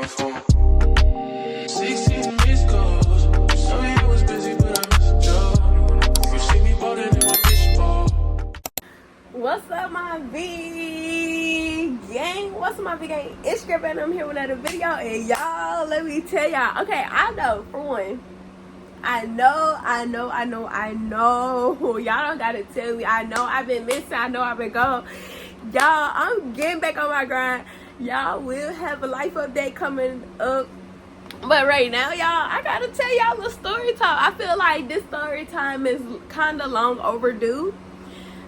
my phone. 16 missed calls. Sorry I was busy, but I missed a job. You see me ballin' in my bitch ball. What's up, my V gang? What's up, my V gang? It's Script, and I'm here with another video. And y'all, let me tell y'all. Okay, I know, for one, I know. Y'all don't gotta tell me. I know I've been missing. I know I've been gone. Y'all, I'm getting back on my grind. Y'all will have a life update coming up. But right now, y'all, I gotta tell y'all a story time. I feel like this story time is kind of long overdue.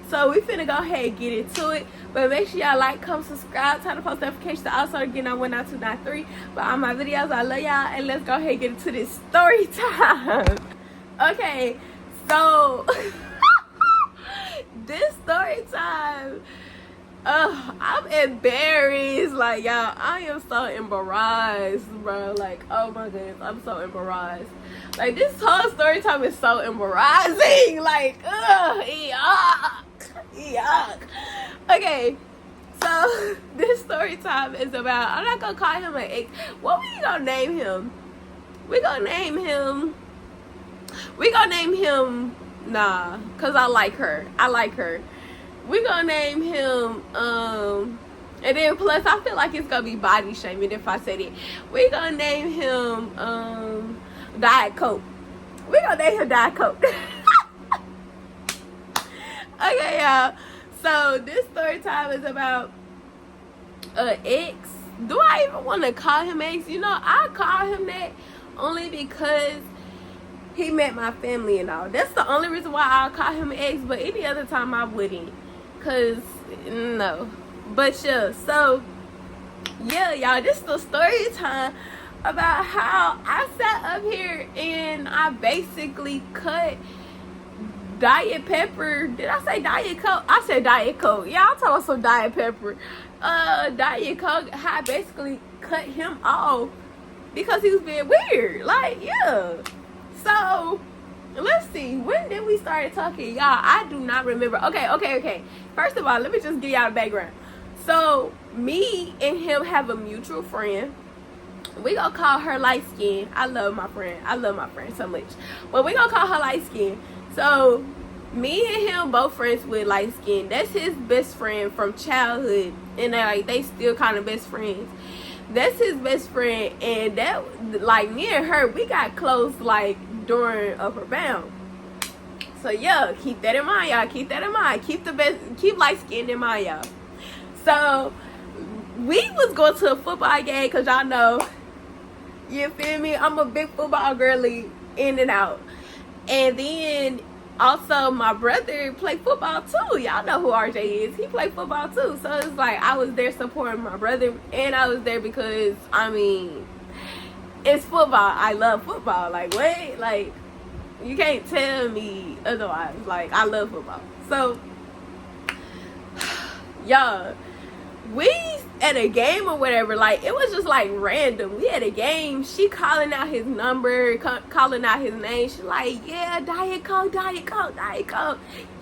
So we finna go ahead and get into it. But make sure y'all like, comment, subscribe, turn the post notifications to also get on 19293. But all my videos, I love y'all. And let's go ahead and get into this story time. Okay, so this story time, I'm embarrassed. Like, y'all, I am so embarrassed, bro. Like, oh my goodness, I'm so embarrassed. Like, this whole story time is so embarrassing. Like, yuck. Okay, so this story time is about, I'm not gonna call him an ex. What we gonna name him? We gonna name him, nah, cause I like her. We gonna name him, and then plus I feel like it's gonna be body shaming if I said it. We gonna name him, Diet Coke. We gonna name him Diet Coke. Okay, y'all. So this story time is about an ex. Do I even want to call him ex? You know, I call him that only because he met my family and all. That's the only reason why I call him ex. But any other time I wouldn't. Cause no. But yeah. So yeah, y'all. This is the story time about how I sat up here and I basically cut Diet Pepper. Did I say Diet Coke? I said Diet Coke. Yeah, I'm talking about some Diet Pepper. Diet Coke. I basically cut him off because he was being weird. Like, yeah. So let's see. When did we start talking, y'all? I do not remember. Okay. First of all, let me just give y'all the background. So me and him have a mutual friend. We gonna call her light skin. I love my friend so much. But we gonna call her light skin. So me and him both friends with light skin. That's his best friend from childhood, and they still kind of best friends. That's his best friend, and that, like, me and her, we got close like during Upper Bound. So yeah, keep that in mind, y'all. Keep light skin in mind, y'all. So we was going to a football game because y'all know, you feel me? I'm a big football girly, in and out. And then also my brother played football too. Y'all know who RJ is. He played football too. So it's like I was there supporting my brother, and I was there because, I mean, it's football. I love football. Like, what? Like, you can't tell me otherwise. Like, I love football. So y'all, we at a game or whatever, like, it was just like random. We had a game. She calling out his number, calling out his name. She like, yeah, Diet Coke.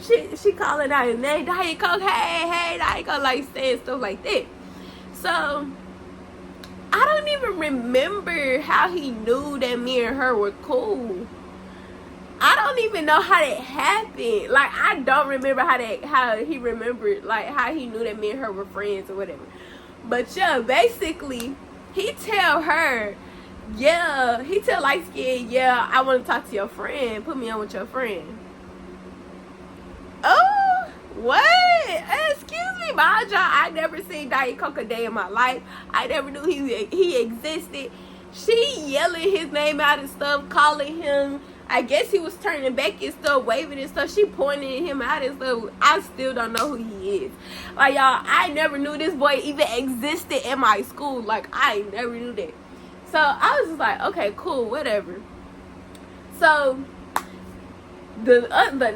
She calling out his name, Diet Coke, hey, Diet Coke, like, saying stuff like that. So I don't even remember how he knew that me and her were cool. I don't even know how that happened. Like, I don't remember how he remembered, like, how he knew that me and her were friends or whatever. But yeah, basically, he tell light skin, yeah, I want to talk to your friend. Put me on with your friend. Oh, what? Excuse me, my job. I never seen Diet Coke a day in my life. I never knew he existed. She yelling his name out and stuff, calling him. I guess he was turning back and stuff, waving and stuff. She pointing him out and stuff. I still don't know who he is. Like, y'all, I never knew this boy even existed in my school. Like, I never knew that. So I was just like, okay, cool, whatever. So the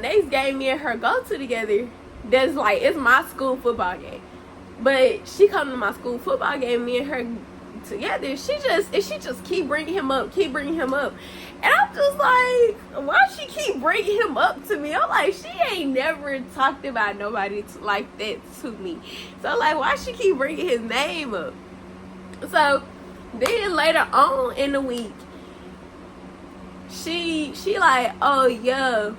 next game me and her go to together, that's like, it's my school football game. But she come to my school football game, me and her together. She just keep bringing him up. And I'm just like, why she keep bringing him up to me? I'm like, she ain't never talked about nobody like that to me. So, like, why she keep bringing his name up? So Then later on in the week, she like, oh yeah,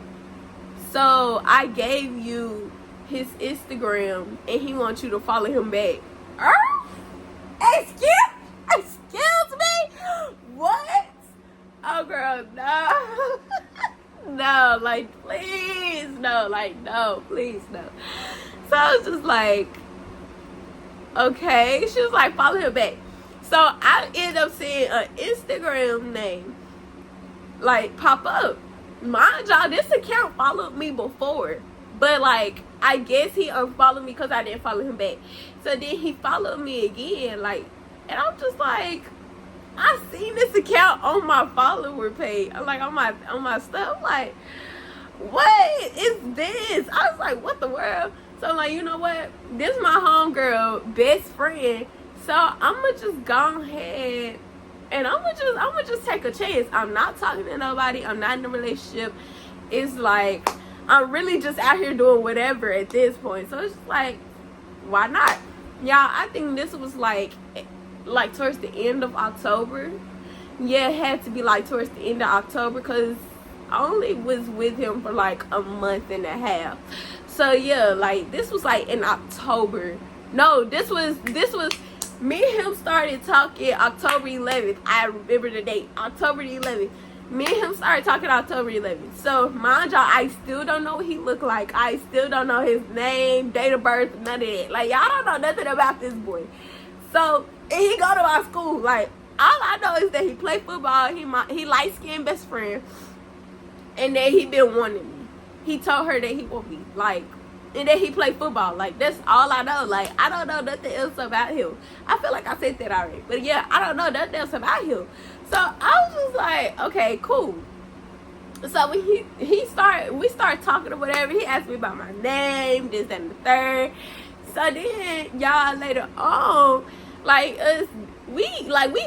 so I gave you his Instagram and he wants you to follow him back. Excuse me? What? Oh girl, no. No, like please, no, like no, please, no. So I was just like, okay. She was like, follow him back. So I ended up seeing an Instagram name like pop up. Mind y'all, this account followed me before, but like I guess he unfollowed me because I didn't follow him back. So then he followed me again, like, and I'm just like, I seen this account on my follower page. I'm like on my stuff. I'm like, what is this? I was like, what the world? So I'm like, you know what? This is my homegirl, best friend. So I'ma just go ahead and I'ma just take a chance. I'm not talking to nobody. I'm not in a relationship. It's like I'm really just out here doing whatever at this point. So it's just like, why not? Y'all, I think this was like towards the end of October. Yeah, it had to be like towards the end of October because I only was with him for like a month and a half. So yeah, like this was like in October. No, this was me and him started talking October 11th. I remember the date, October 11th. Me and him started talking October 11th. So mind y'all, I still don't know what he looked like. I still don't know his name, date of birth, none of that. Like y'all don't know nothing about this boy. So and he go to our school. Like all I know is that he play football. He light skinned best friend, and that he been wanting me. He told her that he want me. Like, and that he play football. Like that's all I know. Like I don't know nothing else about him. I feel like I said that already, but yeah, I don't know nothing else about him. So I was just like, okay, cool. So when we started talking or whatever, he asked me about my name, this and the third. So then y'all later on, like us, we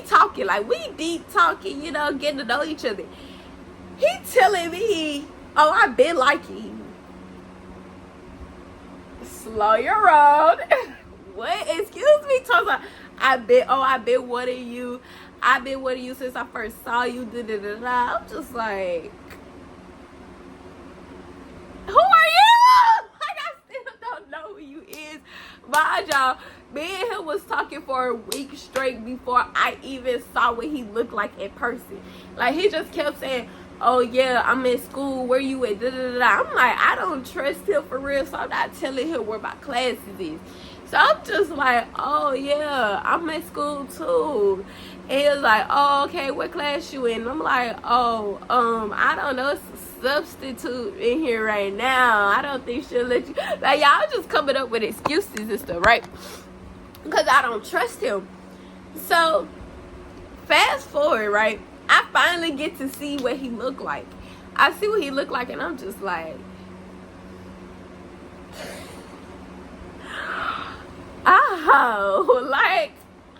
talking, like we deep talking, you know, getting to know each other. He telling me, oh, I been liking you. Slow your roll. What? Excuse me, Tosa. I've been wanting you. I've been wanting you since I first saw you. I'm just like, who are you? Like I still don't know who you is. Mind y'all, me and him was talking for a week straight before I even saw what he looked like in person. Like he just kept saying, oh yeah, I'm in school, where you at? I'm like, I don't trust him for real, so I'm not telling him where my classes is. So I'm just like, oh yeah, I'm in school too. And he was like, oh okay, what class you in? And I'm like, oh, I don't know, it's a substitute in here right now. I don't think she'll let you. Like y'all just coming up with excuses and stuff, right? Because I don't trust him. So fast forward, right? I finally get to see what he looked like. I see what he looked like, and I'm just like, oh, like,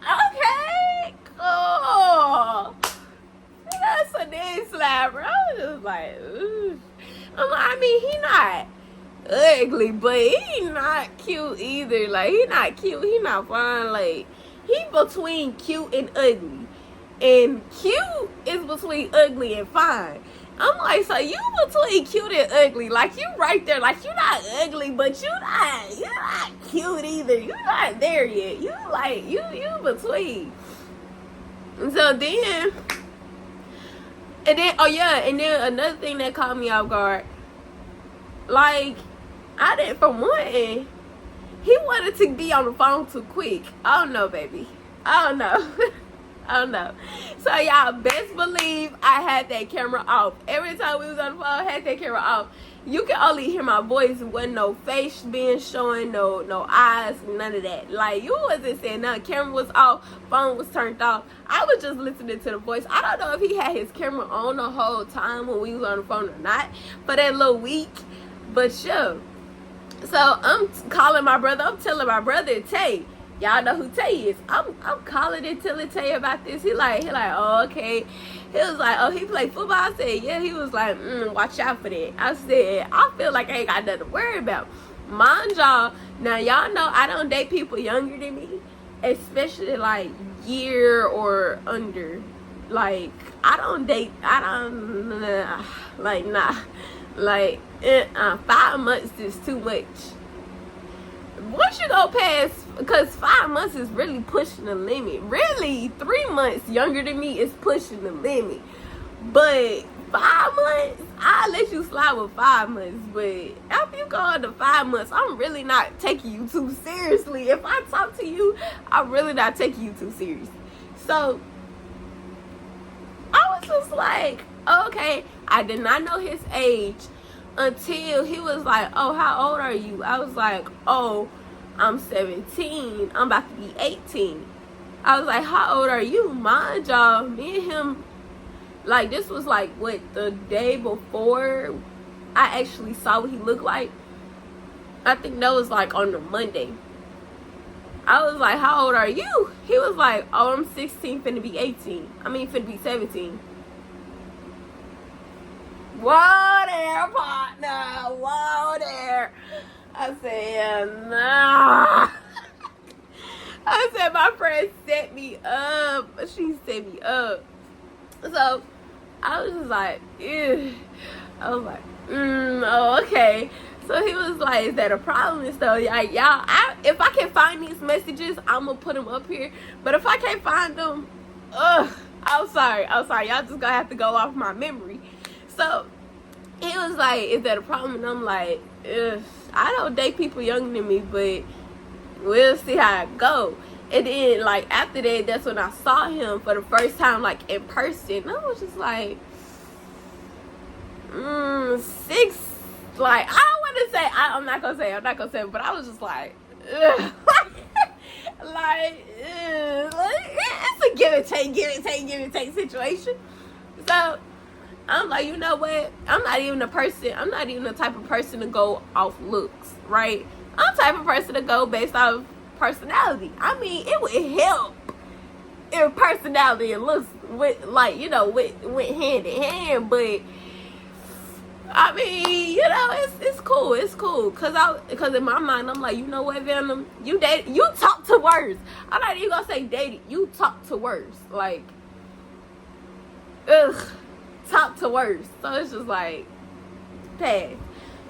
okay, cool. That's a knee slapper. I was just like, ooh. I mean, he not ugly, but he not cute either. Like, he not cute. He not fun. Like, he between cute and ugly. And cute is between ugly and fine. I'm like, so you between cute and ugly. Like, you right there. Like, you not ugly, but you're not cute either. You're not there yet. You like, you between. And so then, oh yeah, and then another thing that caught me off guard. Like, for one, he wanted to be on the phone too quick. I don't know, baby. I don't know. I don't know. So y'all best believe I had that camera off. Every time we was on the phone, I had that camera off. You can only hear my voice. Wasn't no face being showing, no eyes, none of that. Like, you wasn't saying nothing. Camera was off, phone was turned off. I was just listening to the voice. I don't know if he had his camera on the whole time when we was on the phone or not for that little week. But sure. So I'm calling my brother. I'm telling my brother, Tay. Y'all know who Tay is. I'm calling and telling Tay about this. He like, oh, okay. He was like, oh, he played football? I said, yeah. He was like, watch out for that. I said, I feel like I ain't got nothing to worry about. Mind y'all, now y'all know I don't date people younger than me. Especially like year or under. Like, I don't date, like, nah. Like, 5 months is too much. Once you go past, because 5 months is really pushing the limit. Really, 3 months younger than me is pushing the limit. But 5 months, I'll let you slide with 5 months. But after you go on to 5 months, I'm really not taking you too seriously. If I talk to you, I'm really not taking you too seriously. So, I was just like, okay. I did not know his age until he was like, oh, how old are you? I was like, oh, I'm 17. I'm about to be 18. I was like, how old are you? Mind y'all, me and him, like, this was like, what, the day before I actually saw what he looked like? I think that was like on the Monday. I was like, how old are you? He was like, oh, I'm 16, finna be 18. Finna be 17. Whoa there, partner. Whoa there. I said, nah. I said, my friend set me up. She set me up. So, I was just like, ew. I was like, oh, okay. So he was like, is that a problem and stuff? Like, y'all, if I can find these messages, I'm going to put them up here. But if I can't find them, I'm sorry. Y'all just going to have to go off my memory. So he was like, is that a problem? And I'm like, I don't date people younger than me, but we'll see how it go. And then, like, after that, that's when I saw him for the first time, like, in person. I was just like, 6, like, I don't want to say, I'm not going to say, but I was just like, ugh. Like, it's a give and take situation. So, I'm like, you know what? I'm not even the type of person to go off looks, right? I'm the type of person to go based off personality. It would help if personality and looks went hand in hand, but it's cool. Cause in my mind, I'm like, you know what, Venom? You talk to words. I'm not even gonna say dated. You talk to words. Like, talk to words. So it's just like, pass.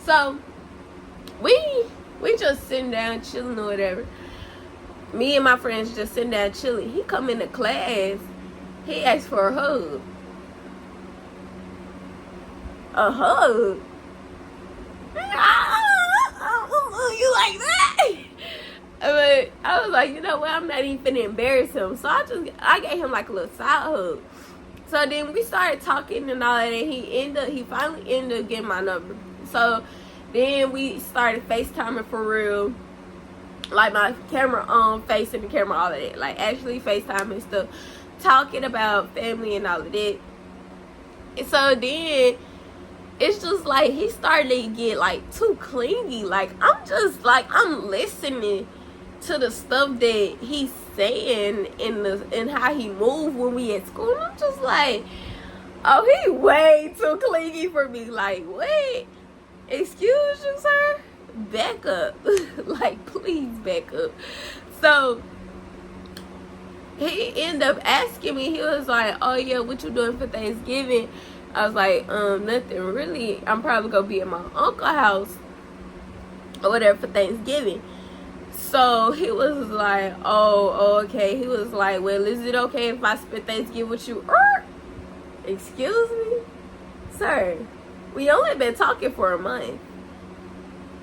So we just sitting down chilling or whatever. Me and my friends just sitting down chilling. He come into class. He asked for a hug. A hug? You like that? But I was like, you know what? I'm not even finna embarrass him. So I gave him like a little side hug. So then we started talking and all that, and he finally ended up getting my number. So then we started FaceTiming for real. Like, my camera on, facing the camera, all of that. Like, actually FaceTime and stuff. Talking about family and all of that. And so then, it's just like, he started to get, like, too clingy. Like, I'm listening to the stuff that he's saying and how he moved when we at school. And I'm just like, oh, he way too clingy for me. Like, wait, excuse you, sir? Back up. Like, please back up. So he ended up asking me, he was like, oh yeah, what you doing for Thanksgiving? I was like, nothing really. I'm probably gonna be at my uncle's house or whatever for Thanksgiving. So he was like, oh, okay. He was like, well, is it okay if I spend Thanksgiving with you? Excuse me? Sir, we only been talking for a month.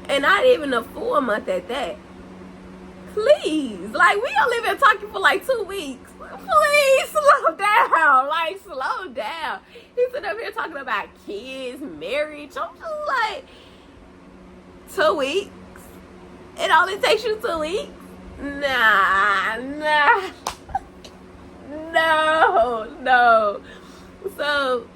And not even a full month at that. Please. Like, we only been talking for like 2 weeks. Please slow down. Like, slow down. He's sitting up here talking about kids, marriage. I'm just like, 2 weeks? It only takes you 2 weeks? Nah. No. So,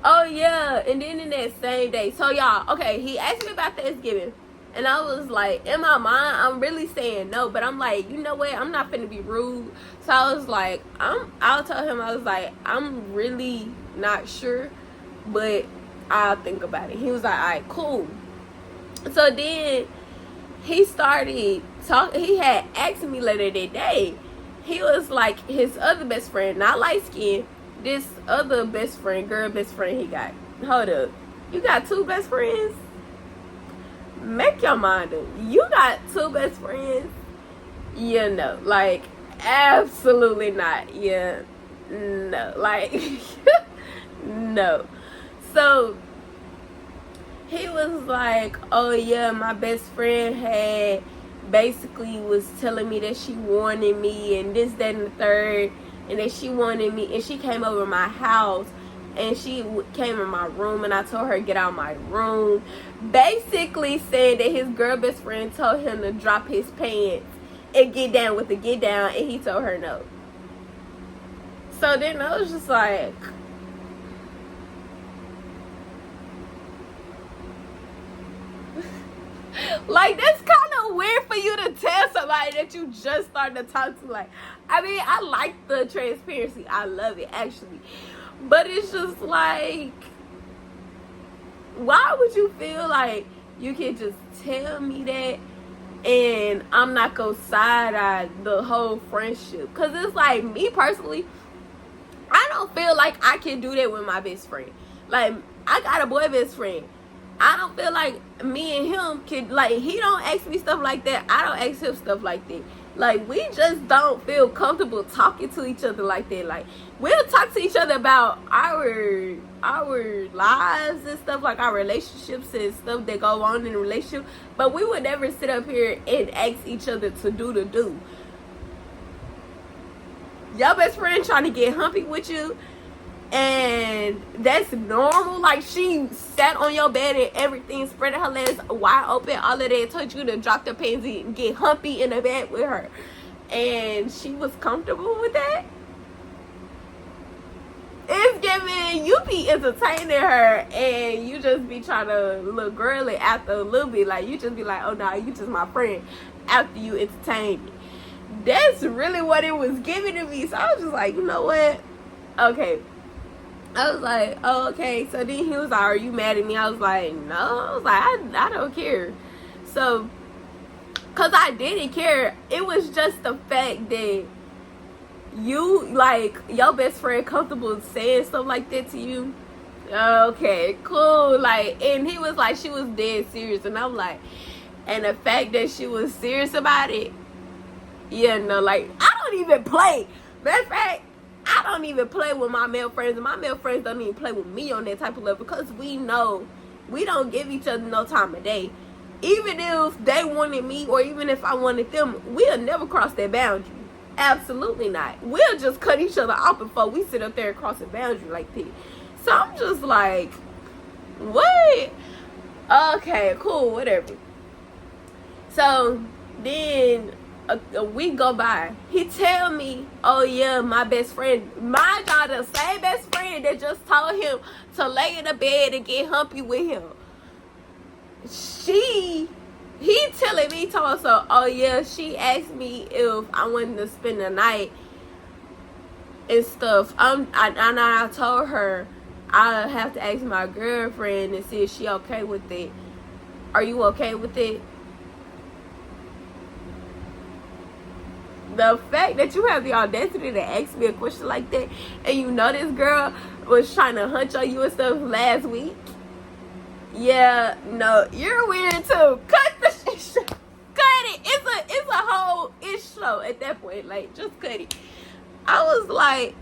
oh yeah, and then in that same day, so y'all, okay, he asked me about Thanksgiving, and I was like, in my mind, I'm really saying no, but I'm like, you know what, I'm not finna be rude. So I was like, I'll tell him, I was like, I'm really not sure, but I'll think about it. He was like, all right, cool. So then he started talking. He had asked me later that day, he was like his other best friend, not light skin. This other best friend, girl best friend he got. Hold up. You got two best friends? Make your mind up. You got two best friends? Yeah, no. Like, absolutely not. Yeah, no. Like, no. So, he was like, oh yeah, my best friend had basically was telling me that she wanted me and this, that, and the third. And that she wanted me, and she came over my house, and she came in my room, and I told her to get out of my room. Basically saying that his girl best friend told him to drop his pants and get down with the get down, and he told her no. So then I was just like, like, that's kind of weird for you to tell somebody that you just started to talk to. Like, I mean, I like the transparency. I love it, actually. But it's just like, why would you feel like you can just tell me that and I'm not going to side-eye the whole friendship? Because it's like, me personally, I don't feel like I can do that with my best friend. Like, I got a boy best friend. I don't feel like me and him can, like, he don't ask me stuff like that. I don't ask him stuff like that. Like, we just don't feel comfortable talking to each other like that. Like, we'll talk to each other about our lives and stuff, like our relationships and stuff that go on in a relationship. But we would never sit up here and ask each other to do the do. Your best friend trying to get humpy with you, and that's normal. Like, she sat on your bed and everything, spreading her legs wide open, all of that, told you to drop the pansy and get humpy in the bed with her, and she was comfortable with that. It's giving you be entertaining her, and you just be trying to look girly after a little bit. Like, you just be like, oh no, you just my friend after you entertain me. That's really what it was giving to me. So I was just like, you know what? Okay. I was like, oh, okay. So then he was like, are you mad at me? I was like, no. I was like, I don't care. So, because I didn't care. It was just the fact that you, like, your best friend comfortable saying stuff like that to you. Okay, cool. Like, and he was like, she was dead serious. And I'm like, and the fact that she was serious about it, yeah, no, like, I don't even play. Matter of fact, I don't even play with my male friends, and my male friends don't even play with me on that type of level, because we know we don't give each other no time of day. Even if they wanted me, or even if I wanted them, we'll never cross that boundary. Absolutely not. We'll just cut each other off before we sit up there and cross a boundary like that. So I'm just like, what? Okay, cool, whatever. So then a week go by, he tell me, oh yeah, my best friend, my daughter, same best friend that just told him to lay in the bed and get humpy with him, he telling me, told so, oh yeah, she asked me if I wanted to spend the night and stuff. I told her I have to ask my girlfriend and see if she okay with it. Are you okay with it? The fact that you have the audacity to ask me a question like that, and you know this girl was trying to hunch on you and stuff last week. Yeah, no, you're weird too. Cut the shit. Cut it. It's a whole show at that point. Like, just cut it. I was like,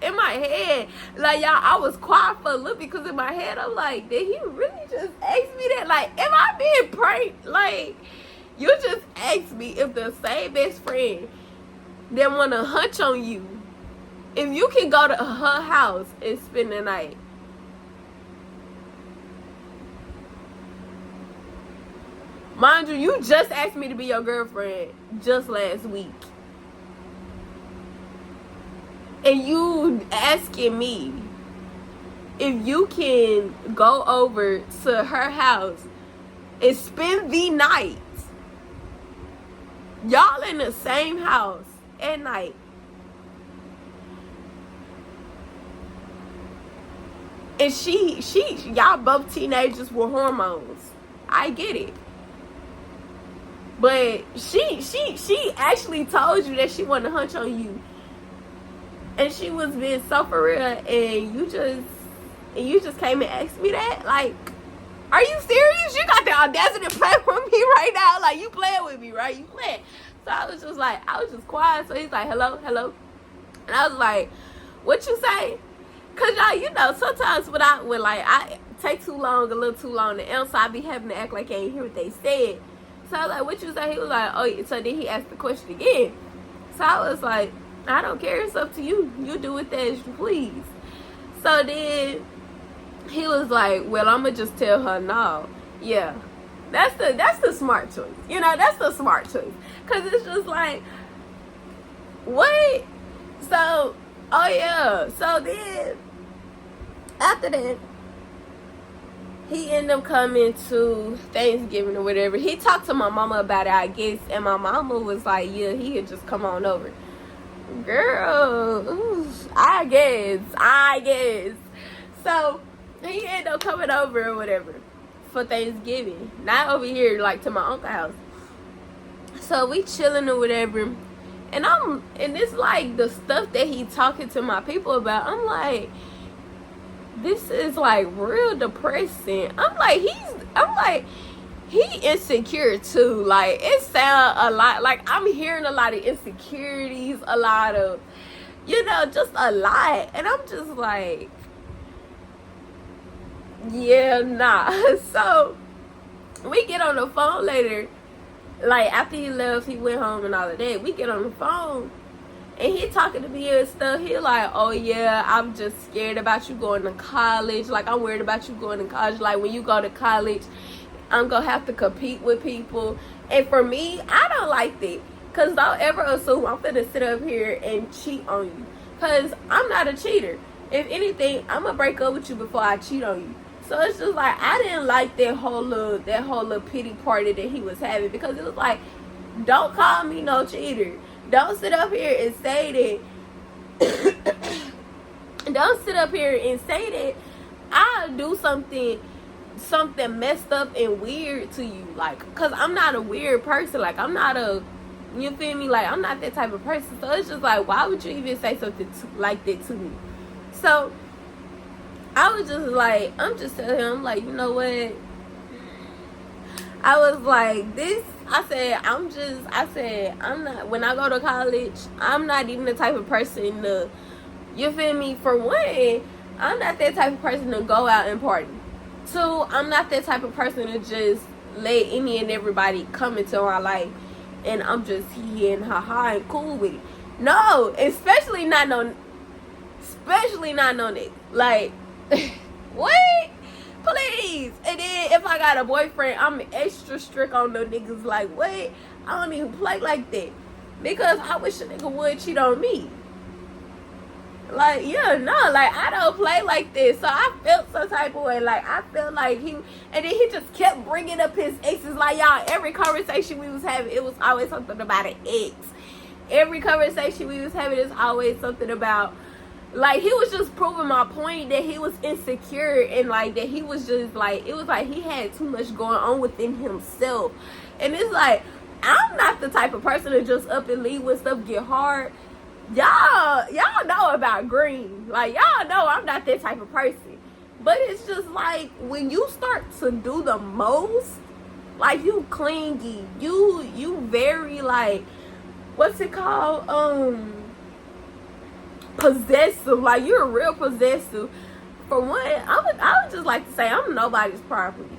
in my head, like, y'all, I was quiet for a little bit, because in my head, I'm like, did he really just ask me that? Like, am I being pranked? Like, you just asked me if the same best friend that want to hunch on you, if you can go to her house and spend the night. Mind you, you just asked me to be your girlfriend just last week. And you asking me if you can go over to her house and spend the night. Y'all in the same house at night. And y'all both teenagers with hormones. I get it. But she actually told you that she wanted to hunch on you, and she was being so for real, and you just came and asked me that. Like, are you serious? You got the audacity to play with me right now? Like, you playing with me, right? You playing. So I was just quiet. So he's like, hello, and I was like, what you say? Cause y'all, you know, sometimes when I take too long, a little too long to answer, I be having to act like I ain't hear what they said. So I was like, what you say? He was like, oh, so then he asked the question again. So I was like, I don't care, it's up to you. You do with that as you please. So then he was like, well, I'm gonna just tell her no. Yeah. That's the smart choice. You know, that's the smart choice. Cause it's just like, what? So, oh yeah. So then after that, he ended up coming to Thanksgiving or whatever. He talked to my mama about it, I guess, and my mama was like, yeah, he could just come on over. Girl, oof, I guess. So he ended up coming over or whatever for Thanksgiving. Not over here, like, to my uncle's house. So we chilling or whatever. And it's like the stuff that he talking to my people about. I'm like, this is like real depressing. I'm like, he insecure too. Like, it sound a lot, like I'm hearing a lot of insecurities, a lot of, you know, just a lot. And I'm just like, yeah, nah. So we get on the phone later. Like, after he left, he went home and all of that. We get on the phone, and he talking to me and stuff. He like, oh, yeah, I'm just scared about you going to college. Like, I'm worried about you going to college. Like, when you go to college, I'm going to have to compete with people. And for me, I don't like that. Because don't ever assume I'm going to sit up here and cheat on you. Because I'm not a cheater. If anything, I'm going to break up with you before I cheat on you. So it's just like, I didn't like that whole little pity party that he was having, because it was like, don't call me no cheater. Don't sit up here and say that. Don't sit up here and say that I'll do something messed up and weird to you. Like, because I'm not a weird person. Like, I'm not a, you feel me? Like, I'm not that type of person. So it's just like, why would you even say something like that to me? So I was just like, I'm just telling him, like, you know what? I was like, I'm not, when I go to college, I'm not even the type of person to, you feel me? For one, I'm not that type of person to go out and party. Two, I'm not that type of person to just let any and everybody come into my life and I'm just here and haha and cool with it. No, especially not no nigga. Like, what? Please. And then if I got a boyfriend, I'm extra strict on the niggas. Like, what? I don't even play like that, because I wish a nigga would cheat on me. Like, yeah, no, like, I don't play like this. So I felt some type of way. Like, I felt like and then he just kept bringing up his exes. Like, y'all, every conversation we was having, it was always something about an ex. Every conversation we was having is always something about, like, he was just proving my point that he was insecure, and like that he was just like, it was like he had too much going on within himself. And it's like, I'm not the type of person to just up and leave when stuff get hard. Y'all know about green. Like, y'all know I'm not that type of person. But it's just like, when you start to do the most, like, you clingy, you very, like, what's it called? Possessive. Like, you're real possessive. For one, I would just like to say, I'm nobody's property.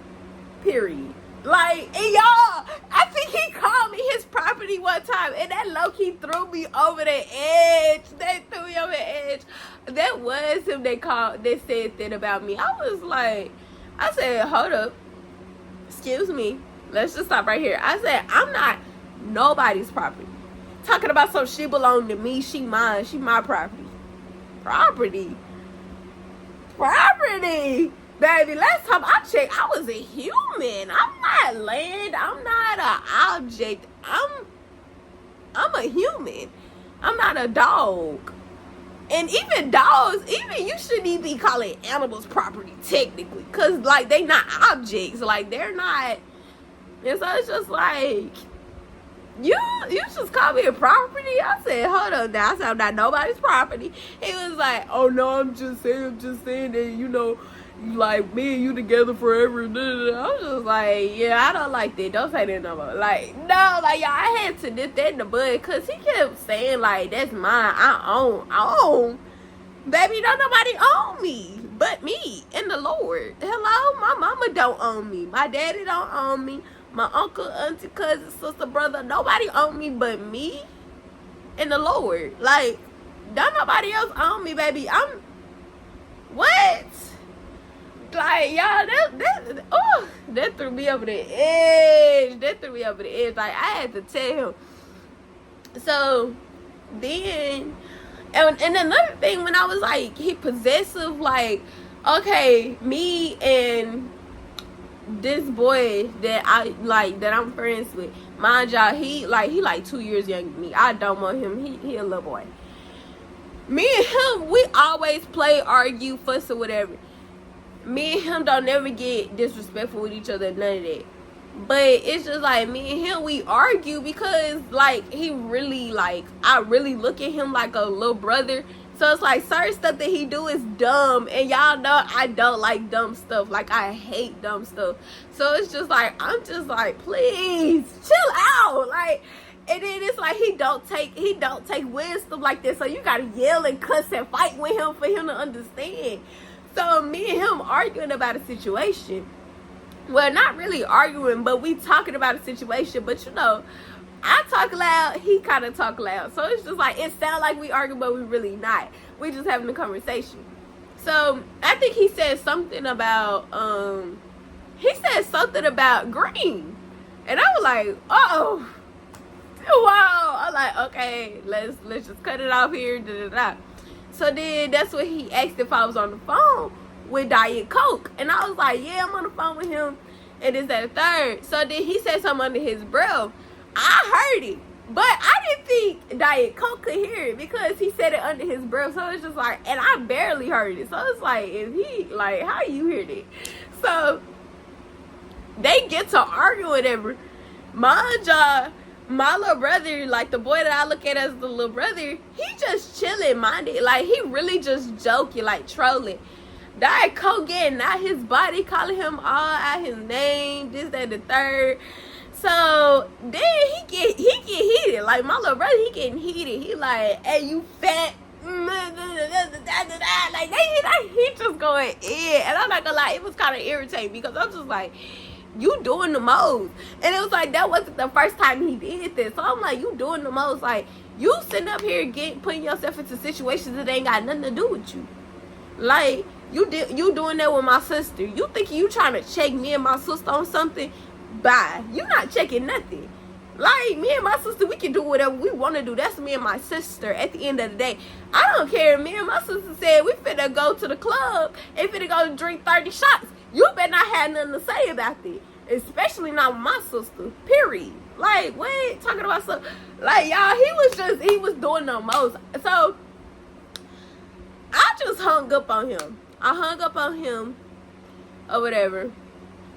Period. Like, and y'all, I think he called me his property one time, and that low-key threw me over the edge. That threw me over the edge. That was him that said that about me. I said, hold up. Excuse me. Let's just stop right here. I said, I'm not nobody's property. Talking about some she belong to me, she mine, she my property. Property. Baby, last time I checked, I was a human. I'm not land. I'm not an object. I'm a human. I'm not a dog. And even dogs, you shouldn't even be calling animals property technically, because, like, they not objects. Like, they're not. And so it's just like, You just called me a property? I said, hold up now. I said, I'm not nobody's property. He was like, oh no, I'm just saying that, you know, like me and you together forever. I was just like, yeah, I don't like that. Don't say that no more. Like, no, like y'all, I had to nip that in the bud because he kept saying like, that's mine. I own. Baby, don't nobody own me but me and the Lord. Hello, my mama don't own me. My daddy don't own me. My uncle, auntie, cousin, sister, brother, nobody own me but me and the Lord. Like, don't nobody else own me, baby. I'm what? Like, y'all, that threw me over the edge. That threw me over the edge. Like, I had to tell him. So then, and another thing, when I was like, he possessive, like, okay, me and this boy that I'm friends with, mind y'all, he like 2 years younger than me. I don't want him. He a little boy. Me and him, we always play, argue, fuss, or whatever. Me and him don't never get disrespectful with each other, none of that. But it's just like me and him, we argue because like he really, like, I really look at him like a little brother. So it's like certain stuff that he do is dumb, and y'all know I don't like dumb stuff. Like, I hate dumb stuff. So it's just like, I'm just like, please chill out. Like, and then it's like he don't take wisdom like this. So you gotta yell and cuss and fight with him for him to understand. So me and him arguing about a situation. Well, not really arguing, but we talking about a situation. But you know, I talk loud, he kind of talk loud. So it's just like, it sounds like we argue, but we really not. We just having a conversation. So I think he said something about, green. And I was like, oh, wow. I'm like, okay, let's just cut it off here. Da, da, da. So then that's when he asked if I was on the phone with Diet Coke. And I was like, yeah, I'm on the phone with him. And it's that third. So then he said something under his breath. I heard it, but I didn't think Diet Coke could hear it because he said it under his breath. So it's just like, and I barely heard it. So it's like, if he, like, how you hear that? So they get to argue whatever. Mind y'all, my little brother, like the boy that I look at as the little brother, he just chilling, minded. Like, he really just joking, like trolling. Diet Coke getting out his body, calling him all out his name, this, that, the third. So then he get heated. Like, my little brother, he getting heated. He like, hey, you fat. Like, he just going in. And I'm not gonna lie, it was kind of irritating because I'm just like, you doing the most. And it was like, that wasn't the first time he did this. So I'm like, you doing the most. Like, you sitting up here putting yourself into situations that ain't got nothing to do with you. Like, you doing that with my sister. You think you trying to check me and my sister on something? Bye. You not checking nothing. Like, me and my sister, we can do whatever we want to do. That's me and my sister at the end of the day. I don't care. Me and my sister said we finna go to the club and finna go drink 30 shots. You better not have nothing to say about it. Especially not with my sister. Period. Like, what? Talking about stuff. Like, y'all, he was doing the most. So I just hung up on him. Or whatever.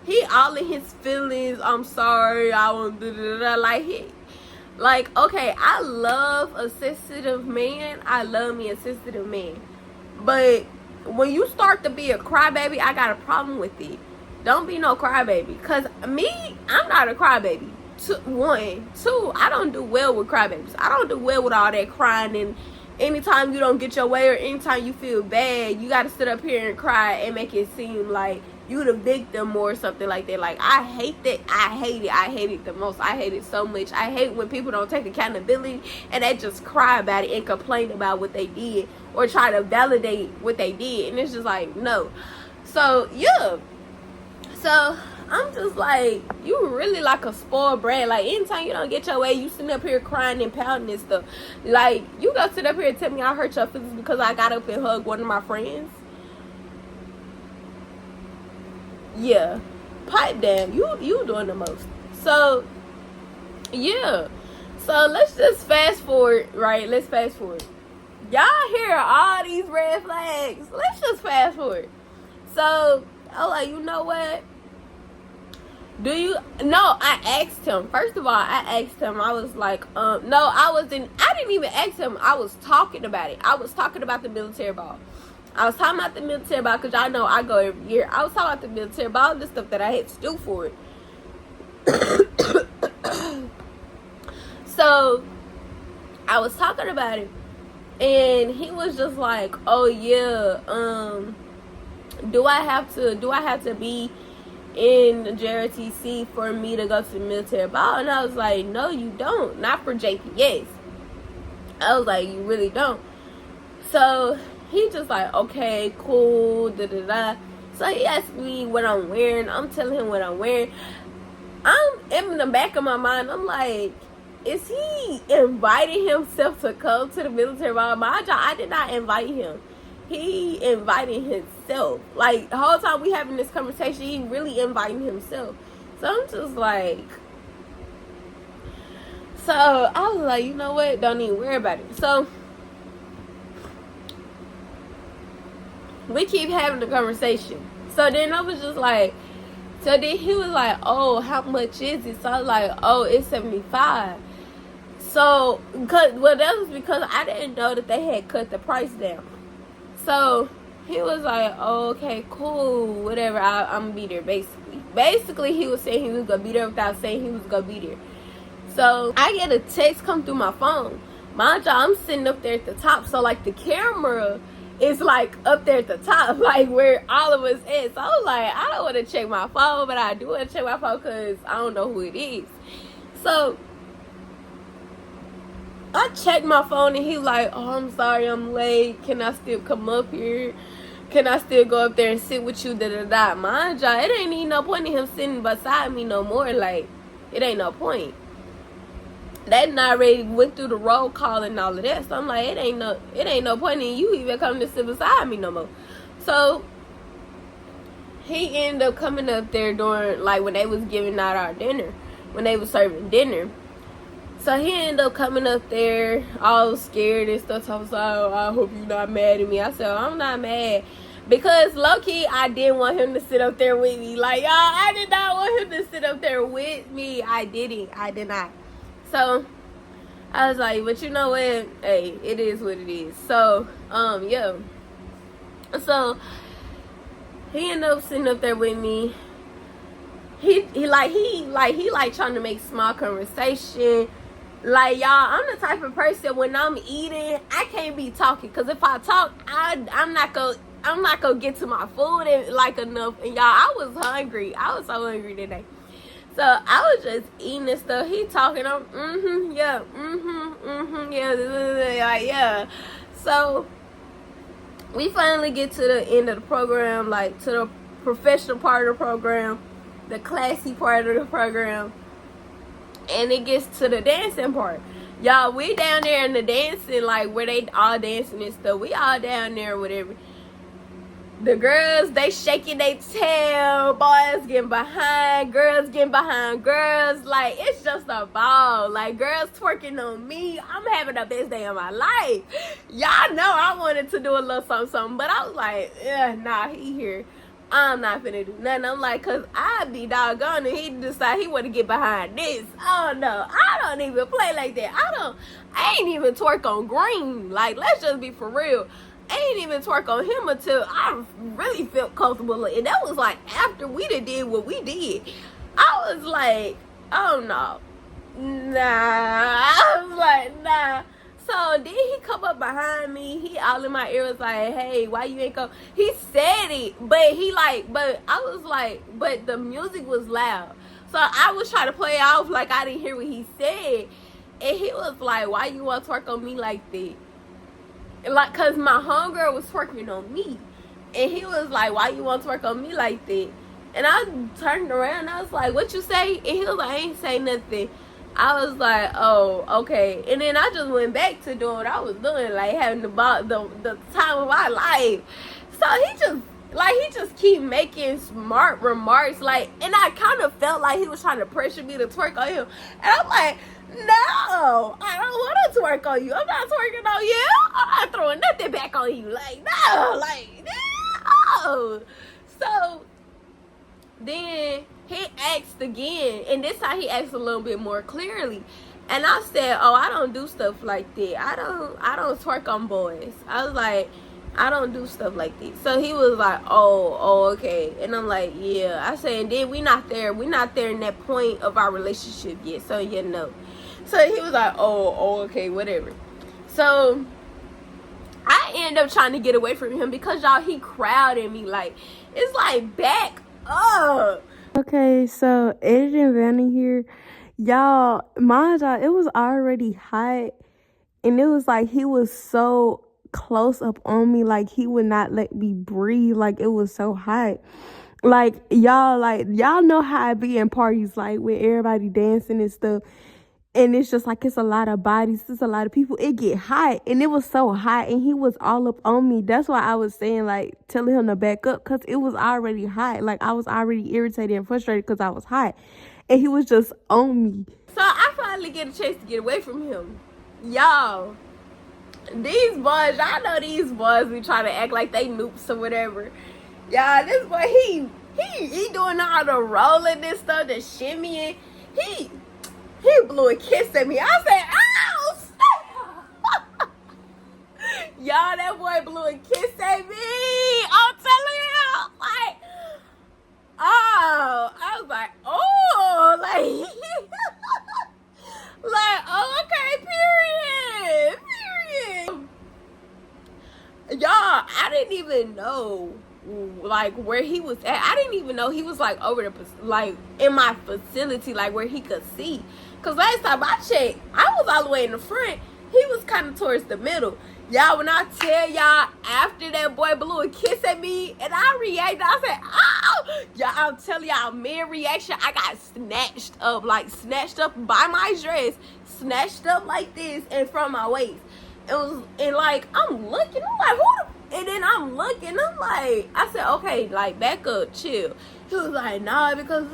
He all in his feelings. I'm sorry. I won't do that. Like, okay, I love a sensitive man. I love me a sensitive man. But when you start to be a crybaby, I got a problem with it. Don't be no crybaby. Because me, I'm not a crybaby. One. Two, I don't do well with crybabies. I don't do well with all that crying. And anytime you don't get your way or anytime you feel bad, you got to sit up here and cry and make it seem like you the victim or something like that. Like, I hate that. I hate it. I hate it the most. I hate it so much. I hate when people don't take accountability and they just cry about it and complain about what they did or try to validate what they did. And it's just like, no. So, yeah. So, I'm just like, you really like a spoiled brat. Like, anytime you don't get your way, you sitting up here crying and pounding and stuff. Like, you go sit up here and tell me I hurt your feelings because I got up and hugged one of my friends. Yeah, pipe down. You doing the most. So, yeah. So, let's just fast forward, right? Let's fast forward. Y'all hear all these red flags. Let's just fast forward. So, I'm like, you know what? do you? No, I asked him. First of all, I asked him. I was like, no, I didn't even ask him. I was talking about it. I was talking about the military ball. I was talking about the military ball because y'all know I go every year. I was talking about the military ball, the stuff that I had to do for it. So I was talking about it, and he was just like, "Oh yeah, do I have to be in JRTC for me to go to the military ball?" And I was like, "No, you don't. Not for JPS." I was like, "You really don't." So he just like, "Okay, cool, da da da." So he asked me what I'm wearing. I'm telling him what I'm wearing. I'm in the back of my mind, I'm like, is he inviting himself to come to the military ball? I did not invite him. He invited himself. Like, the whole time we having this conversation, he really inviting himself. So I'm just like, so I was like, you know what? Don't even worry about it. So we keep having the conversation. So then I was just like, so then he was like, oh, how much is it? So I was like, oh, it's $75. So, that was because I didn't know that they had cut the price down. So he was like, oh, okay, cool, whatever, I'm gonna be there, basically. Basically, he was saying he was gonna be there without saying he was gonna be there. So I get a text come through my phone. Mind you, I'm sitting up there at the top, so like the camera is like up there at the top, like where all of us is. So I was like, I don't want to check my phone, but I do want to check my phone because I don't know who it is. So I checked my phone and he like, oh, I'm sorry, I'm late. Can I still come up here? Can I still go up there and sit with you? Da da da. Mind you, it ain't even no point in him sitting beside me no more. Like, it ain't no point. That already went through the roll call and all of that. So I'm like, it ain't no point in you even coming to sit beside me no more. So he ended up coming up there during, like, when they was giving out our dinner, when they was serving dinner. So he ended up coming up there all scared and stuff. So I was like, oh, I hope you're not mad at me. I said, I'm not mad. Because low-key, I didn't want him to sit up there with me. Like, y'all, I did not want him to sit up there with me. I did not. So I was like, but you know what? Hey, it is what it is. So, yeah. So he ended up sitting up there with me. He trying to make small conversation. Like, y'all, I'm the type of person when I'm eating, I can't be talking. Cause if I talk, I'm not gonna get to my food enough. And y'all, I was hungry. I was so hungry today. So I was just eating and stuff. He talking. I'm yeah. So we finally get to the end of the program, like to the professional part of the program, the classy part of the program, and it gets to the dancing part. Y'all, we down there in the dancing, like where they all dancing and stuff. We all down there, whatever. The girls, they shaking their tail. Boys getting behind. Girls getting behind girls. Like, it's just a ball. Like, girls twerking on me. I'm having the best day of my life. Y'all know I wanted to do a little something. But I was like, nah, he here. I'm not finna do nothing. I'm like, cause I be doggone and he decide he want to get behind this. Oh no, I don't even play like that. I ain't even twerk on green. Like, let's just be for real. I ain't even twerk on him until I really felt comfortable. And that was like after we did what we did. I was like, oh no. Nah. I was like, nah. So then he come up behind me. He all in my ear was like, hey, why you ain't go? He said it, but I was like, but the music was loud. So I was trying to play off like I didn't hear what he said. And he was like, why you want to twerk on me like that? Like, cause my homegirl was twerking on me, and he was like, "Why you want to twerk on me like that?" And I turned around, and I was like, "What you say?" And he was like, "I ain't say nothing." I was like, "Oh, okay." And then I just went back to doing what I was doing, like having the time of my life. So he just keep making smart remarks, like, and I kind of felt like he was trying to pressure me to twerk on him, and I'm like, no, I don't want to twerk on you. I'm not twerking on you. I'm not throwing nothing back on you. Like, no. So then he asked again, and this time he asked a little bit more clearly. And I said, oh, I don't do stuff like that. I don't twerk on boys. I was like, I don't do stuff like this. So he was like, oh, okay. And I'm like, yeah. I said, and then we not there in that point of our relationship yet. So you know. So he was like, oh, okay, whatever. So I ended up trying to get away from him because y'all, he crowded me. Like, it's like, back up. Okay, so editing Vanna here. Y'all, mind y'all, it was already hot. And it was like he was so close up on me. Like, he would not let me breathe. Like, it was so hot. Like, y'all know how I be in parties, like, with everybody dancing and stuff. And it's just like, it's a lot of bodies, it's a lot of people. It get hot, and it was so hot, and he was all up on me. That's why I was saying, like, telling him to back up, because it was already hot. Like, I was already irritated and frustrated because I was hot, and he was just on me. So I finally get a chance to get away from him. Y'all, these boys, y'all know these boys be trying to act like they noobs or whatever. Y'all, this boy, he doing all the rolling and stuff, the shimmying. He blew a kiss at me. I said, ow! Y'all, that boy blew a kiss at me. I'm telling you. Like, oh. I was like, oh. Like, like, oh, okay, period. Y'all, I didn't even know, like, where he was at. I didn't even know he was, like, over the, like, in my facility, like, where he could see. Because last time I checked, I was all the way in the front. He was kind of towards the middle. Y'all, when I tell y'all, after that boy blew a kiss at me, and I reacted, I said, oh! Y'all, I'm telling y'all, mid-reaction, I got snatched up by my dress, snatched up like this, and from my waist. And like, I'm looking, I'm like, who the... And then I'm looking, I'm like, I said, okay, like, back up, chill. He was like, nah, because,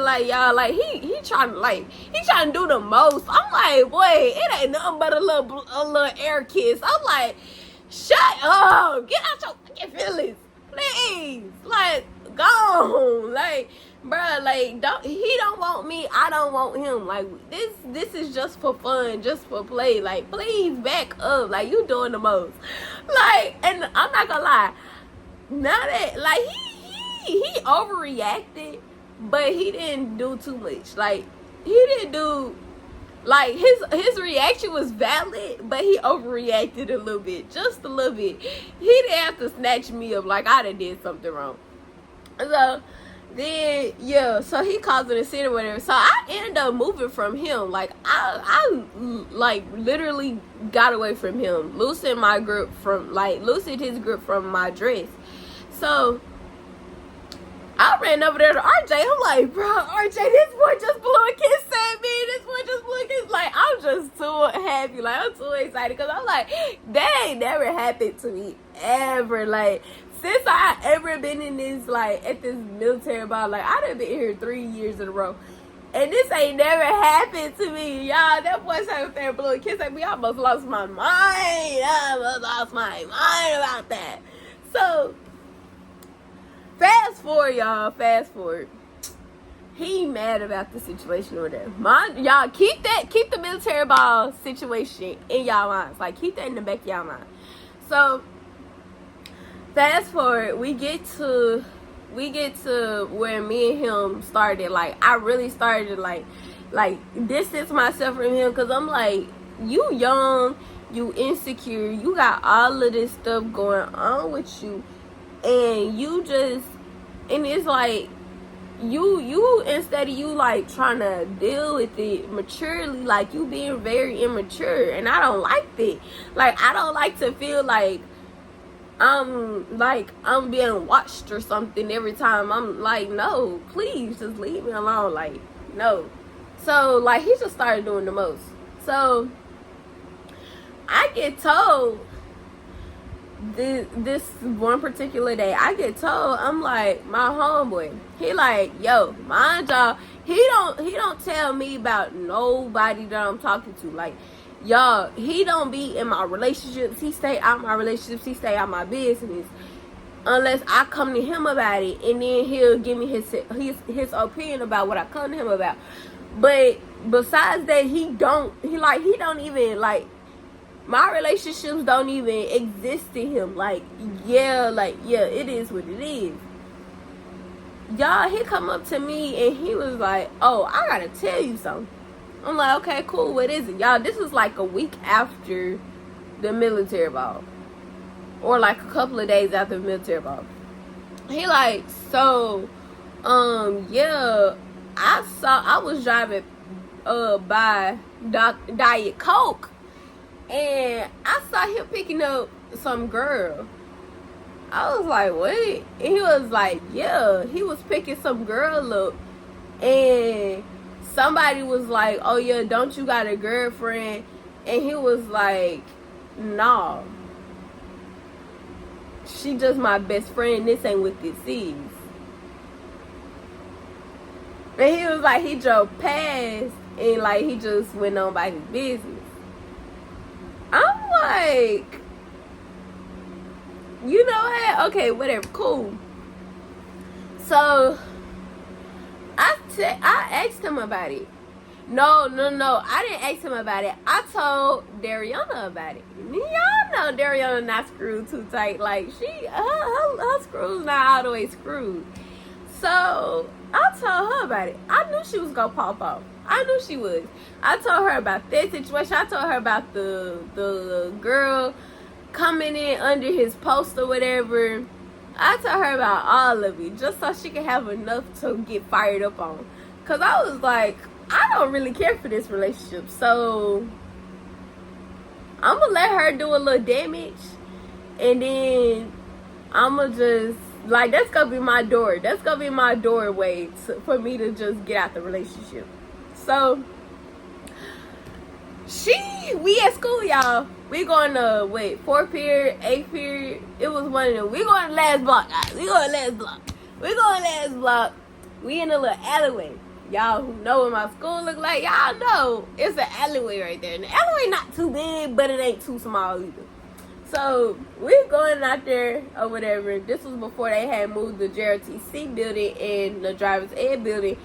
like, y'all, like, he trying to do the most. I'm like, boy, it ain't nothing but a little air kiss. I'm like, shut up, get out your fucking feelings, please. Like, go, like, bruh, like, he don't want me, I don't want him. Like, this is just for fun, just for play. Like, please back up. Like, you doing the most. Like, and I'm not gonna lie, now that, like, he overreacted, but he didn't do too much. Like, he didn't do, like, his reaction was valid, but he overreacted a little bit, just a little bit. He didn't have to snatch me up like I done did something wrong. So then, yeah, so he caused an incident or whatever. So I ended up moving from him. Like, I like, literally got away from him. Loosened his grip from my dress. So I ran over there to RJ. I'm like, bro, RJ, this boy just blew a kiss at me. This boy just blew a kiss. Like, I'm just too happy. Like, I'm too excited. Because I'm like, that ain't never happened to me ever. Like, since I ever been in this, like, at this military ball, like, I done been here 3 years in a row. And this ain't never happened to me. Y'all, that boy sat up there and blew a kiss at me. I almost lost my mind. I almost lost my mind about that. So, fast forward, y'all. Fast forward. He mad about the situation over there. Y'all, keep the military ball situation in y'all minds. Like, keep that in the back of y'all mind. So, fast forward, we get to where me and him started. Like, I really started like distance myself from him, because I'm like, you young, you insecure, you got all of this stuff going on with you, and it's like, you instead of you, like, trying to deal with it maturely, like, you being very immature, and I don't like that. Like, I don't like to feel like I'm being watched or something every time. I'm like, no, please just leave me alone. Like, no. So, like, he just started doing the most. So I get told this one particular day, I'm like, my homeboy, he like, yo, mind y'all, he don't tell me about nobody that I'm talking to. Like, y'all, he don't be in my relationships. He stay out my relationships. He stay out my business. unless I come to him about it, and then he'll give me his opinion about what I come to him about. But besides that, he don't even, like, my relationships don't even exist to him. Like, yeah, it is what it is. Y'all, he come up to me and he was like, oh, I gotta tell you something. I'm like, okay, cool, what is it? Y'all, this was like a week after the military ball. Or like a couple of days after the military ball. He like, so, yeah, I was driving by Diet Coke, and I saw him picking up some girl. I was like, what? And he was like, yeah, he was picking some girl up, and somebody was like, oh yeah, don't you got a girlfriend? And he was like, nah, she just my best friend. This ain't what this is. And he was like, he drove past and like he just went on by his business. I'm like, you know what? Okay, whatever, cool. So I asked him about it. No, I didn't ask him about it. I told Dariana about it. Y'all know Dariana not screwed too tight. Like, her screws not all the way screwed. So I told her about it. I knew she was gonna pop off. I knew she was. I told her about that situation. I told her about the girl coming in under his post or whatever. I told her about all of it, just so she could have enough to get fired up on. Cause I was like, I don't really care for this relationship, so I'm gonna let her do a little damage, and then I'm gonna just, like, that's gonna be my door. That's gonna be my doorway for me to just get out the relationship. So we at school, y'all. We going to, 4th period, 8th period. It was one of them. We going to last block, guys. We going last block. We in a little alleyway. Y'all who know what my school look like, y'all know it's an alleyway right there. And the alleyway not too big, but it ain't too small either. So we're going out there or whatever. This was before they had moved the JRTC building and the driver's ed building.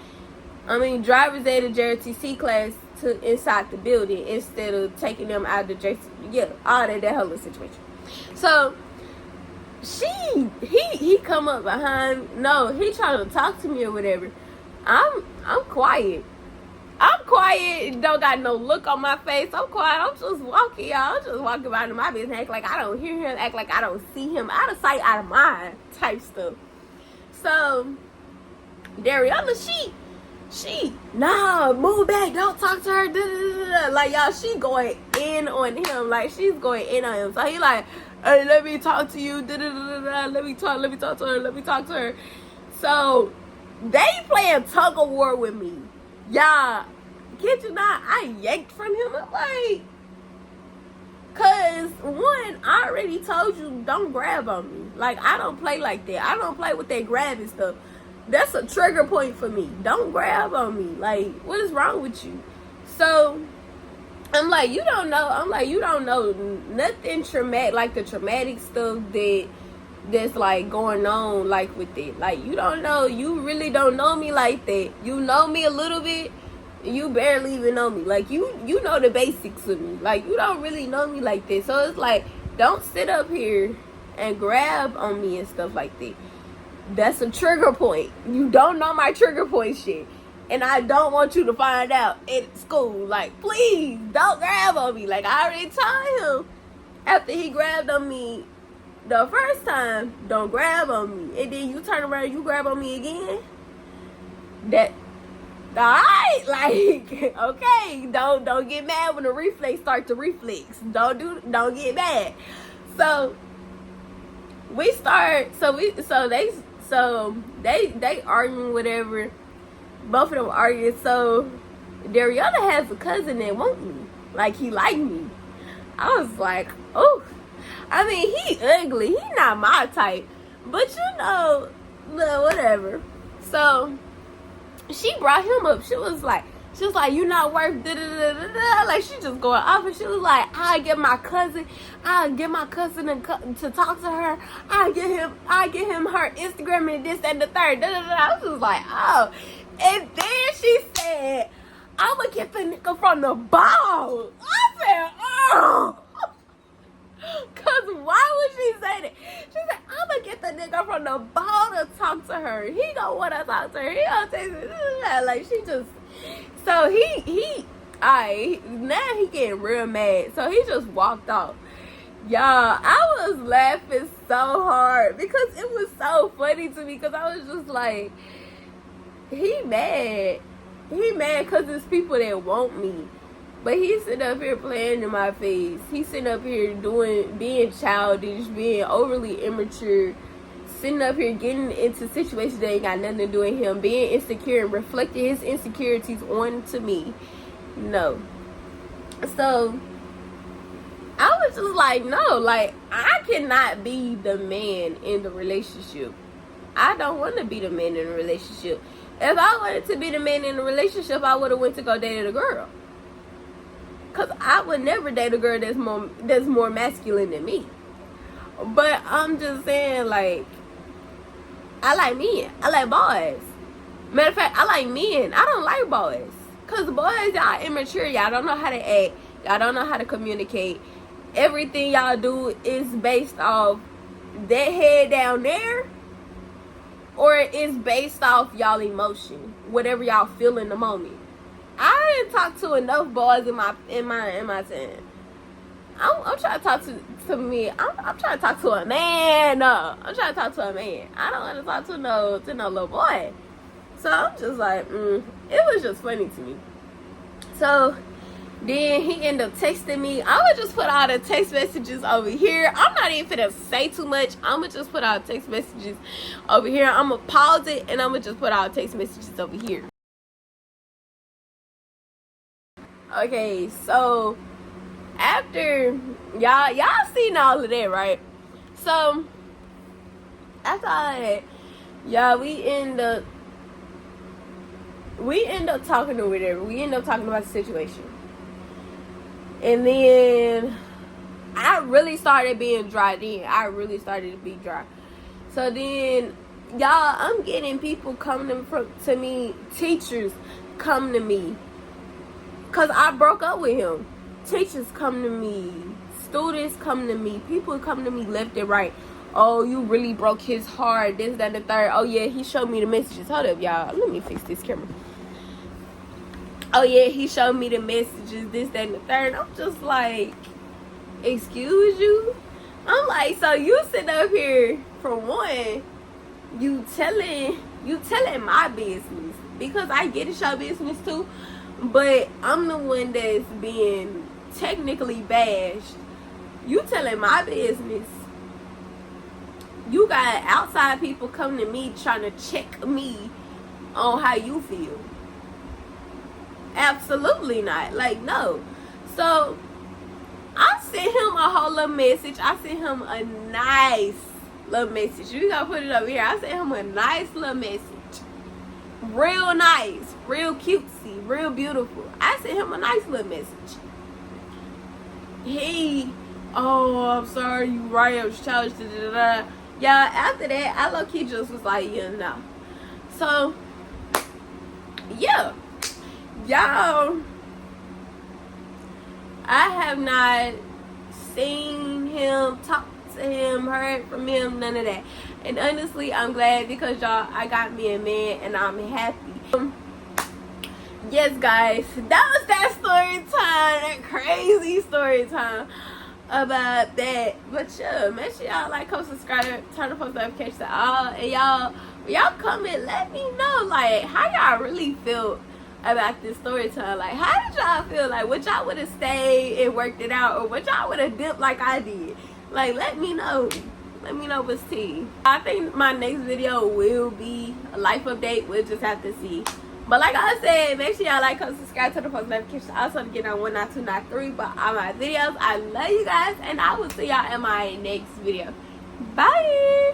Driver's ed and JRTC class to inside the building instead of taking them out of the JC. Yeah, all that whole situation. So he come up behind. No, he trying to talk to me or whatever. I'm quiet. Don't got no look on my face. I'm quiet. I'm just walking, y'all. I'm just walking around in my business, act like I don't hear him, act like I don't see him, out of sight, out of mind type stuff. So Dariana, she nah, move back, don't talk to her. Like, y'all, she going in on him. Like, she's going in on him. So he like, hey, let me talk to you. Let me talk to her. So they playing tug of war with me. Y'all, kid you not, I yanked from him. I'm like, cause one, I already told you, don't grab on me. Like, I don't play like that. I don't play with that grabbing stuff. That's a trigger point for me. Don't grab on me. Like, what is wrong with you? So I'm like, you don't know nothing traumatic, like the traumatic stuff that's like going on, like with it. Like, you don't know, you really don't know me like that. You know me a little bit, you barely even know me. Like, you know the basics of me. Like, you don't really know me like that. So it's like, don't sit up here and grab on me and stuff like that. That's a trigger point. You don't know my trigger point shit. And I don't want you to find out at school. Like, please, don't grab on me. Like, I already told him after he grabbed on me the first time, don't grab on me. And then you turn around, you grab on me again. That, alright? Like, okay, don't get mad when the reflex starts to reflex. Don't get mad. So we start, they arguing, whatever. Both of them arguing. So Dariana has a cousin that want me. Like, he like me. I was like, oh. I mean, he ugly. He not my type. But you know, whatever. So she brought him up. She was like, She was like, you not worth da da da da da. Like, she just going off, and she was like, I'll get my cousin to talk to her. I'll get him her Instagram and this and the third. Da da da. I was just like, oh. And then she said, I'ma get the nigga from the ball. I said, oh. Cause why would she say that? She said, I'ma get the nigga from the ball to talk to her. He don't wanna talk to her. He don't take it. Like, she just. So he alright, now he getting real mad. So he just walked off. Y'all, I was laughing so hard because it was so funny to me, because I was just like, he mad. He mad because it's people that want me. But he's sitting up here playing in my face. He's sitting up here being childish, being overly immature, sitting up here getting into situations that ain't got nothing to do with him, being insecure and reflecting his insecurities onto me. No. So I was just like, no, like, I cannot be the man in the relationship. I don't want to be the man in the relationship. If I wanted to be the man in the relationship, I would have went to go date a girl. Cause I would never date a girl that's more masculine than me. But I'm just saying, like, I like men. I like boys. Matter of fact, I like men. I don't like boys. Cause boys, y'all immature. Y'all don't know how to act. Y'all don't know how to communicate. Everything y'all do is based off that head down there, or it's based off y'all emotion, whatever y'all feel in the moment. I didn't talk to enough boys in my time. I'm trying to talk to me. I'm trying to talk to a man. I'm trying to talk to a man. I don't want to talk to no little boy. So I'm just like, it was just funny to me. So then he ended up texting me. I would just put all the text messages over here. I'm not even finna say too much. I'm gonna just put all the text messages over here. I'm gonna pause it and I'm gonna just put all the text messages over here. Okay, so after y'all seen all of that, right? So after all of that, y'all, we end up talking or whatever. We end up talking about the situation. And then I really started being dry then. I really started to be dry. So then, y'all, I'm getting people coming to me, teachers come to me. Because I broke up with him. Teachers come to me. Students come to me. People come to me left and right. Oh, you really broke his heart. This, that, and the third. Oh, yeah, he showed me the messages. Hold up, y'all. Let me fix this camera. Oh, yeah, he showed me the messages. This, that, and the third. I'm just like, excuse you? I'm like, so you sitting up here, for one, you telling my business. Because I get it's your business, too. But I'm the one that's being technically bashed. You telling my business. You got outside people coming to me trying to check me on how you feel. Absolutely not. Like, no. So I sent him a whole little message. I sent him a nice little message. You gotta put it over here. I sent him a nice little message. Real nice, real cutesy, real beautiful. I sent him a nice little message. I'm sorry, you right, I was childish, Yeah, after that, I low-key just was like, yeah, no. So, yeah. Y'all, I have not seen him, talked to him, heard from him, none of that. And honestly, I'm glad because y'all, I got me a man and I'm happy. Yes, guys, that was that story time, that crazy story time about that. But yeah, make sure y'all like, comment, subscribe, turn the post notifications to all. And y'all comment, let me know like how y'all really feel about this story time. Like, how did y'all feel? Like, would y'all would have stayed and worked it out, or would y'all would have dipped like I did? Like, let me know. Let me know what's tea. I think my next video will be a life update. We'll just have to see. But like I said, make sure y'all like, comment, subscribe, turn the post notifications also to get on 1, not 2, not 3. But all my videos, I love you guys, and I will see y'all in my next video. Bye.